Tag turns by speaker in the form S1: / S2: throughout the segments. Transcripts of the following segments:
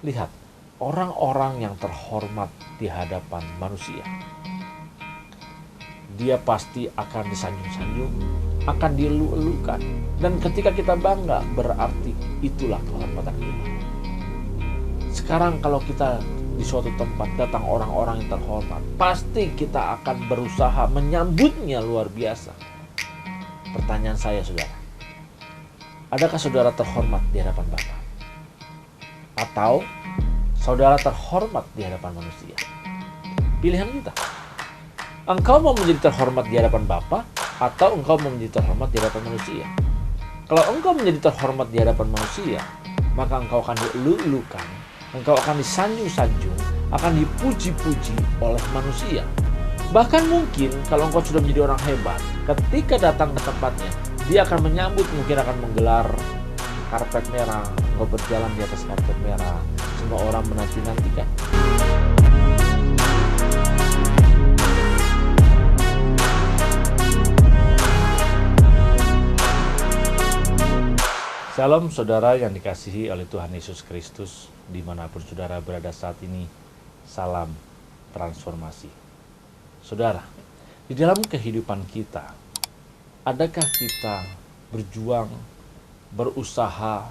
S1: Lihat, orang-orang yang terhormat di hadapan manusia, dia pasti akan disanjung-sanjung, akan dielu-elukan. Dan ketika kita bangga, berarti itulah kehormatan kita. Sekarang kalau kita di suatu tempat datang orang-orang yang terhormat, pasti kita akan berusaha menyambutnya luar biasa. Pertanyaan saya, saudara, adakah saudara terhormat di hadapan Bapa? Atau saudara terhormat di hadapan manusia? Pilihan kita. Engkau mau menjadi terhormat di hadapan Bapa, atau engkau mau menjadi terhormat di hadapan manusia? Kalau engkau menjadi terhormat di hadapan manusia, maka engkau akan dielu-elukan, engkau akan disanjung-sanjung, akan dipuji-puji oleh manusia. Bahkan mungkin kalau engkau sudah menjadi orang hebat, ketika datang ke tempatnya, dia akan menyambut, mungkin akan menggelar karpet merah, engkau berjalan di atas karpet merah, semua orang menanti-nantikan. Shalom saudara yang dikasihi oleh Tuhan Yesus Kristus, dimanapun saudara berada saat ini, salam transformasi. Saudara, di dalam kehidupan kita, adakah kita berjuang, berusaha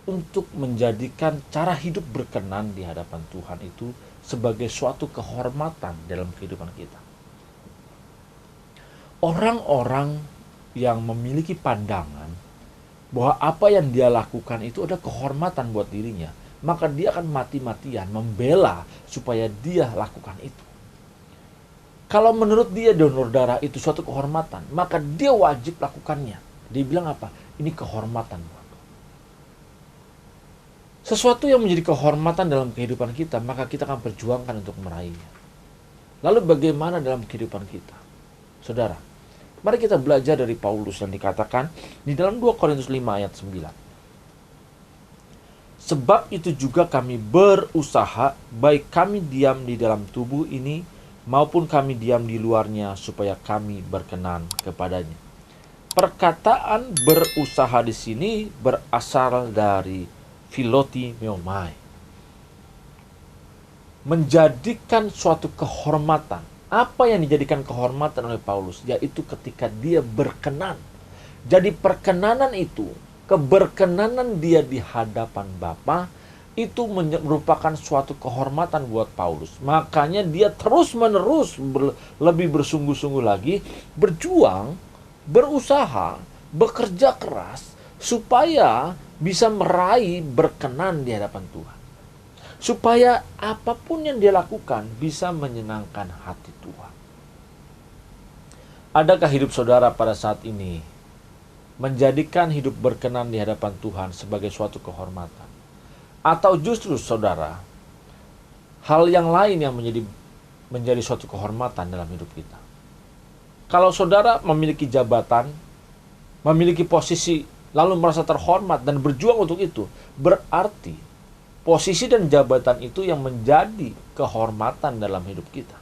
S1: untuk menjadikan cara hidup berkenan di hadapan Tuhan itu sebagai suatu kehormatan dalam kehidupan kita? Orang-orang yang memiliki pandangan bahwa apa yang dia lakukan itu ada kehormatan buat dirinya, maka dia akan mati-matian membela supaya dia lakukan itu. Kalau menurut dia donor darah itu suatu kehormatan, maka dia wajib lakukannya. Dia bilang apa? Ini kehormatan buatku. Sesuatu yang menjadi kehormatan dalam kehidupan kita, maka kita akan perjuangkan untuk meraihnya. Lalu bagaimana dalam kehidupan kita? Saudara, mari kita belajar dari Paulus yang dikatakan di dalam 2 Korintus 5 ayat 9. Sebab itu juga kami berusaha, baik kami diam di dalam tubuh ini, maupun kami diam di luarnya, supaya kami berkenan kepadanya. Perkataan berusaha di sini berasal dari philotimeomai. Menjadikan suatu kehormatan. Apa yang dijadikan kehormatan oleh Paulus? Yaitu ketika dia berkenan. Jadi perkenanan itu, keberkenanan dia di hadapan Bapa, itu merupakan suatu kehormatan buat Paulus. Makanya dia terus-menerus lebih bersungguh-sungguh lagi, berjuang, berusaha, bekerja keras, supaya bisa meraih berkenan di hadapan Tuhan. Supaya apapun yang dia lakukan bisa menyenangkan hati Tuhan. Adakah hidup saudara pada saat ini menjadikan hidup berkenan di hadapan Tuhan sebagai suatu kehormatan? Atau justru saudara, hal yang lain yang menjadi suatu kehormatan dalam hidup kita? Kalau saudara memiliki jabatan, memiliki posisi, lalu merasa terhormat dan berjuang untuk itu, berarti posisi dan jabatan itu yang menjadi kehormatan dalam hidup kita.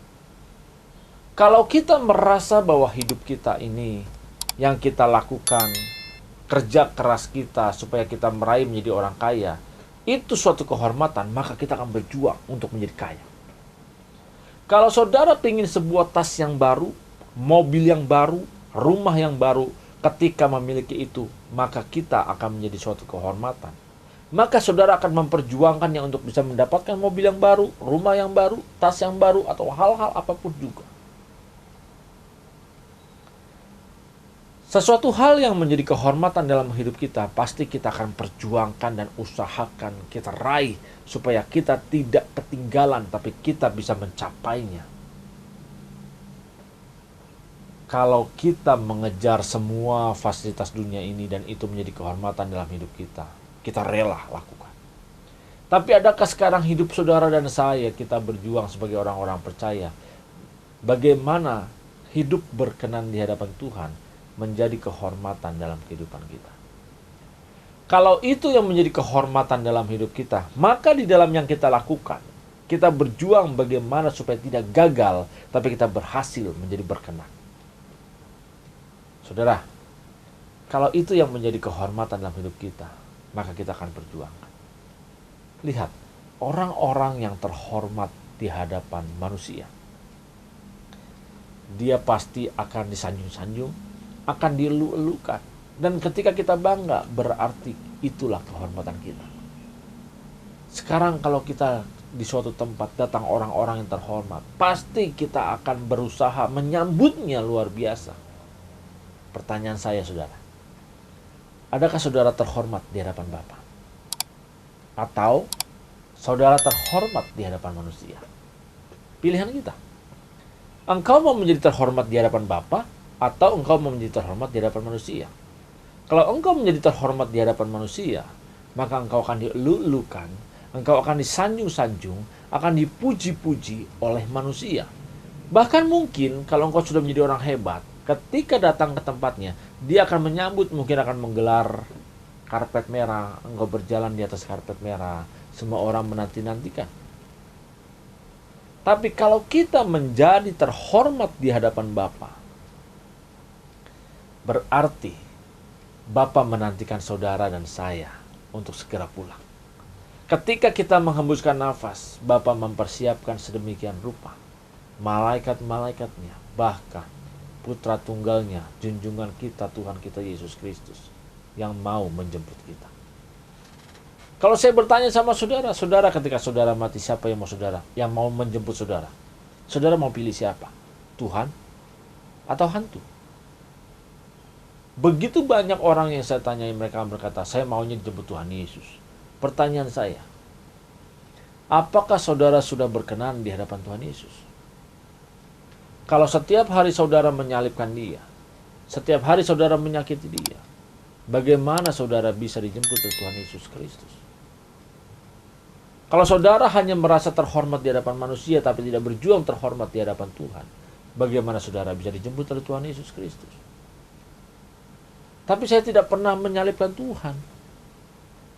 S1: Kalau kita merasa bahwa hidup kita ini yang kita lakukan, kerja keras kita supaya kita meraih menjadi orang kaya, itu suatu kehormatan, maka kita akan berjuang untuk menjadi kaya. Kalau saudara ingin sebuah tas yang baru, mobil yang baru, rumah yang baru, ketika memiliki itu, maka kita akan menjadi suatu kehormatan. Maka saudara akan memperjuangkannya untuk bisa mendapatkan mobil yang baru, rumah yang baru, tas yang baru, atau hal-hal apapun juga. Sesuatu hal yang menjadi kehormatan dalam hidup kita, pasti kita akan perjuangkan dan usahakan kita raih, supaya kita tidak ketinggalan, tapi kita bisa mencapainya. Kalau kita mengejar semua fasilitas dunia ini dan itu menjadi kehormatan dalam hidup kita, kita rela lakukan. Tapi adakah sekarang hidup saudara dan saya, kita berjuang sebagai orang-orang percaya, bagaimana hidup berkenan di hadapan Tuhan menjadi kehormatan dalam kehidupan kita? Kalau itu yang menjadi kehormatan dalam hidup kita, maka di dalam yang kita lakukan, kita berjuang bagaimana supaya tidak gagal, tapi kita berhasil menjadi berkenan. Saudara, kalau itu yang menjadi kehormatan dalam hidup kita, maka kita akan perjuangkan. Lihat, orang-orang yang terhormat di hadapan manusia. Dia pasti akan disanjung-sanjung, akan dielu-elukan. Dan ketika kita bangga, berarti itulah kehormatan kita. Sekarang kalau kita di suatu tempat datang orang-orang yang terhormat, pasti kita akan berusaha menyambutnya luar biasa. Pertanyaan saya, saudara, adakah saudara terhormat di hadapan Bapa? Atau saudara terhormat di hadapan manusia? Pilihan kita. Engkau mau menjadi terhormat di hadapan Bapa, atau engkau mau menjadi terhormat di hadapan manusia? Kalau engkau menjadi terhormat di hadapan manusia, maka engkau akan dielu-elukan, engkau akan disanjung-sanjung, akan dipuji-puji oleh manusia. Bahkan mungkin kalau engkau sudah menjadi orang hebat, ketika datang ke tempatnya, dia akan menyambut, mungkin akan menggelar karpet merah, engkau berjalan di atas karpet merah, semua orang menanti-nantikan. Tapi kalau kita menjadi terhormat di hadapan Bapa, berarti Bapa menantikan saudara dan saya untuk segera pulang. Ketika kita menghembuskan nafas, Bapa mempersiapkan sedemikian rupa malaikat-malaikatnya, bahkan putra tunggalnya, junjungan kita, Tuhan kita Yesus Kristus, yang mau menjemput kita. Kalau saya bertanya sama saudara, saudara ketika saudara mati, siapa yang mau menjemput saudara? Saudara mau pilih siapa? Tuhan atau hantu? Begitu banyak orang yang saya tanyai, mereka berkata, saya maunya dijemput Tuhan Yesus. Pertanyaan saya, apakah saudara sudah berkenan di hadapan Tuhan Yesus? Kalau setiap hari saudara menyalibkan dia, setiap hari saudara menyakiti dia, bagaimana saudara bisa dijemput oleh Tuhan Yesus Kristus? Kalau saudara hanya merasa terhormat di hadapan manusia, tapi tidak berjuang terhormat di hadapan Tuhan, bagaimana saudara bisa dijemput oleh Tuhan Yesus Kristus? Tapi saya tidak pernah menyalibkan Tuhan.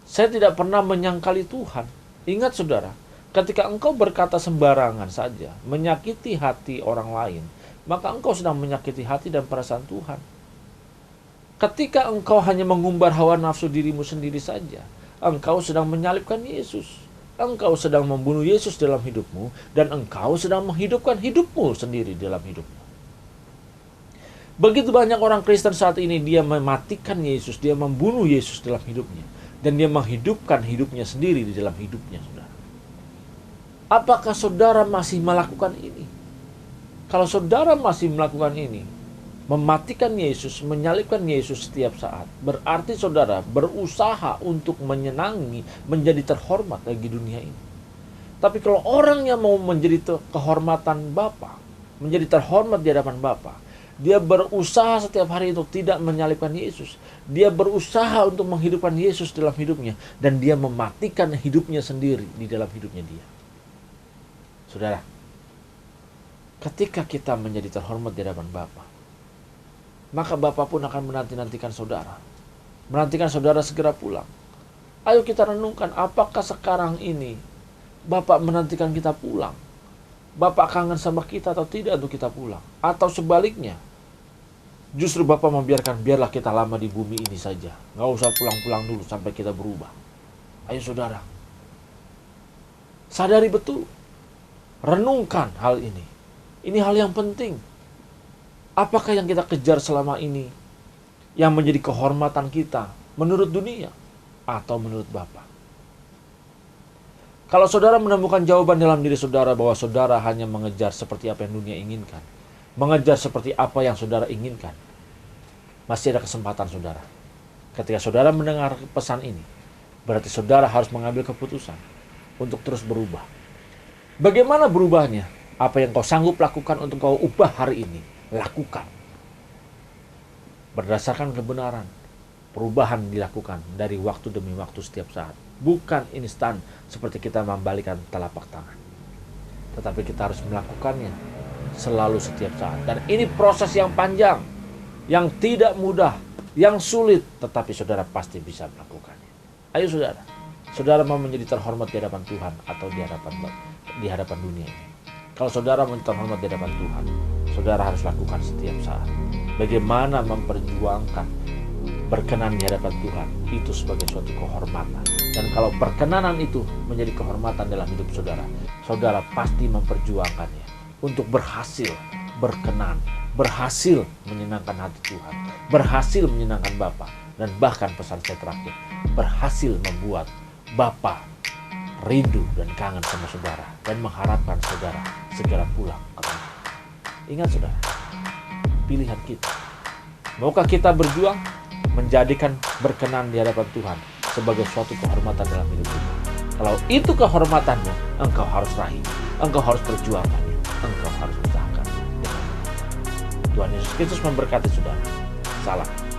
S1: Saya tidak pernah menyangkali Tuhan. Ingat saudara, ketika engkau berkata sembarangan saja, menyakiti hati orang lain, maka engkau sedang menyakiti hati dan perasaan Tuhan. Ketika engkau hanya mengumbar hawa nafsu dirimu sendiri saja, engkau sedang menyalibkan Yesus. Engkau sedang membunuh Yesus dalam hidupmu, dan engkau sedang menghidupkan hidupmu sendiri dalam hidupmu. Begitu banyak orang Kristen saat ini, dia mematikan Yesus, dia membunuh Yesus dalam hidupnya, dan dia menghidupkan hidupnya sendiri di dalam hidupnya, saudara. Apakah saudara masih melakukan ini? Kalau saudara masih melakukan ini, mematikan Yesus, menyalibkan Yesus setiap saat, berarti saudara berusaha untuk menyenangi, menjadi terhormat bagi dunia ini. Tapi kalau orang yang mau menjadi kehormatan Bapa, menjadi terhormat di hadapan Bapa, dia berusaha setiap hari untuk tidak menyalibkan Yesus. Dia berusaha untuk menghidupkan Yesus dalam hidupnya, dan dia mematikan hidupnya sendiri di dalam hidupnya dia. Saudara, ketika kita menjadi terhormat di hadapan Bapa, maka Bapa pun akan menanti-nantikan saudara. Menantikan saudara segera pulang. Ayo kita renungkan, apakah sekarang ini Bapa menantikan kita pulang? Bapa kangen sama kita atau tidak untuk kita pulang? Atau sebaliknya, justru Bapa membiarkan, biarlah kita lama di bumi ini saja. Nggak usah pulang-pulang dulu sampai kita berubah. Ayo saudara, sadari betul. Renungkan hal ini. Ini hal yang penting. Apakah yang kita kejar selama ini yang menjadi kehormatan kita menurut dunia atau menurut Bapa? Kalau saudara menemukan jawaban dalam diri saudara bahwa saudara hanya mengejar seperti apa yang dunia inginkan, mengejar seperti apa yang saudara inginkan, masih ada kesempatan saudara. Ketika saudara mendengar pesan ini, berarti saudara harus mengambil keputusan untuk terus berubah. Bagaimana berubahnya? Apa yang kau sanggup lakukan untuk kau ubah hari ini, lakukan. Berdasarkan kebenaran, perubahan dilakukan dari waktu demi waktu setiap saat. Bukan instan seperti kita membalikan telapak tangan. Tetapi kita harus melakukannya selalu setiap saat. Dan ini proses yang panjang, yang tidak mudah, yang sulit, tetapi saudara pasti bisa melakukannya. Ayo saudara, saudara mau menjadi terhormat di hadapan Tuhan atau di hadapan dunia ini? Kalau saudara mau terhormat di hadapan Tuhan, saudara harus lakukan setiap saat. Bagaimana memperjuangkan berkenan di hadapan Tuhan, itu sebagai suatu kehormatan. Dan kalau perkenanan itu menjadi kehormatan dalam hidup saudara, saudara pasti memperjuangkannya untuk berhasil berkenan, berhasil menyenangkan hati Tuhan, berhasil menyenangkan Bapa, dan bahkan pesan saya terakhir, berhasil membuat Bapa rindu dan kangen sama saudara dan mengharapkan saudara segera pulang ke rumah. Ingat saudara, pilihan kita. Maukah kita berjuang menjadikan berkenan di hadapan Tuhan sebagai suatu kehormatan dalam hidup kita? Kalau itu kehormatannya, engkau harus raih, engkau harus perjuangkannya, engkau harus usahakan. Tuhan Yesus Kristus memberkati saudara. Salam.